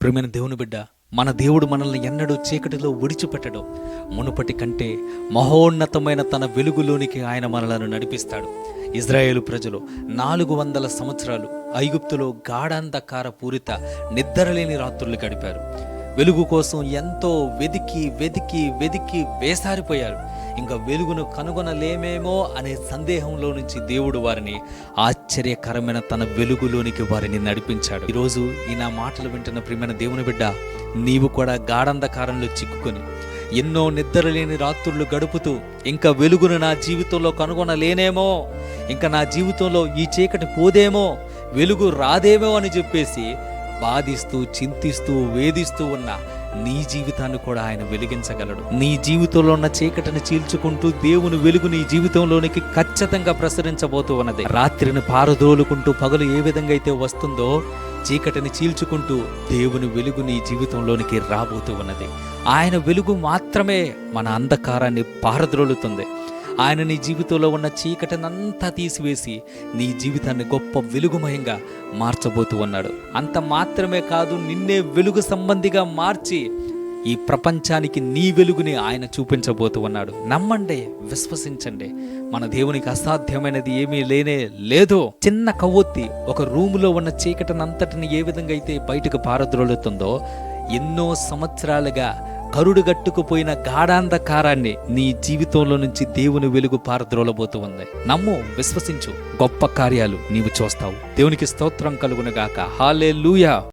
ప్రియమైన దేవుని బిడ్డ, మన దేవుడు మనల్ని ఎన్నడూ చీకటిలో విడిచిపెట్టడు. మునుపటి కంటే మహోన్నతమైన తన వెలుగులోనికి ఆయన మనలను నడిపిస్తాడు. ఇజ్రాయేలు ప్రజలు 400 సంవత్సరాలు ఐగుప్తులో గాఢాంధకార పూరిత నిద్రలేని రాత్రులు గడిపారు. వెలుగు కోసం ఎంతో వెదికి వెదికి వెదికి వేసారిపోయారు. ఇంకా వెలుగును కనుగొనలేమేమో అనే సందేహంలో నుంచి దేవుడు వారిని ఆశ్చర్యకరమైన తన వెలుగులోనికి వారిని నడిపించాడు. ఈరోజు ఈ నా మాటలు వింటున్న ప్రియమైన దేవుని బిడ్డ, నీవు కూడా గాఢాంధకారంలో చిక్కుకొని ఎన్నో నిద్రలేని రాత్రులు గడుపుతూ ఇంకా వెలుగును నా జీవితంలో కనుగొనలేనేమో, ఇంకా నా జీవితంలో ఈ చీకటి పోదేమో, వెలుగు రాదేమో అని చెప్పేసి బాధిస్తూ చింతిస్తూ వేధిస్తూ ఉన్న నీ జీవితాన్ని కూడా ఆయన వెలిగించగలడు. నీ జీవితంలో ఉన్న చీకటిని చీల్చుకుంటూ దేవుని వెలుగు నీ జీవితంలోనికి ఖచ్చితంగా ప్రసరించబోతూ ఉన్నది. రాత్రిని పారదోలుకుంటూ పగలు ఏ విధంగా అయితే వస్తుందో, చీకటిని చీల్చుకుంటూ దేవుని వెలుగు నీ జీవితంలోనికి రాబోతూ ఉన్నది. ఆయన వెలుగు మాత్రమే మన అంధకారాన్ని పారద్రోలుతుంది. ఆయన నీ జీవితంలో ఉన్న చీకటినంతా తీసివేసి నీ జీవితాన్ని గొప్ప వెలుగుమయంగా మార్చబోతూ ఉన్నాడు. అంత మాత్రమే కాదు, నిన్నే వెలుగు సంబంధిగా మార్చి ఈ ప్రపంచానికి నీ వెలుగుని ఆయన చూపించబోతూ ఉన్నాడు. నమ్మండి, విశ్వసించండి. మన దేవునికి అసాధ్యమైనది ఏమీ లేనే లేదు. చిన్న కవ్వొత్తి ఒక రూములో ఉన్న చీకటినంతటిని ఏ విధంగా అయితే బయటకు పారద్రోలుతుందో, ఎన్నో సంవత్సరాలుగా కరుడుగట్టుకుపోయిన గాఢాంధకారాన్ని నీ జీవితంలో నుంచి దేవుని వెలుగు పారద్రోలబోతూ ఉంది. నమ్ము, విశ్వసించు, గొప్ప కార్యాలు నీవు చూస్తావు. దేవునికి స్తోత్రం కలుగునుగాక. హల్లెలూయా.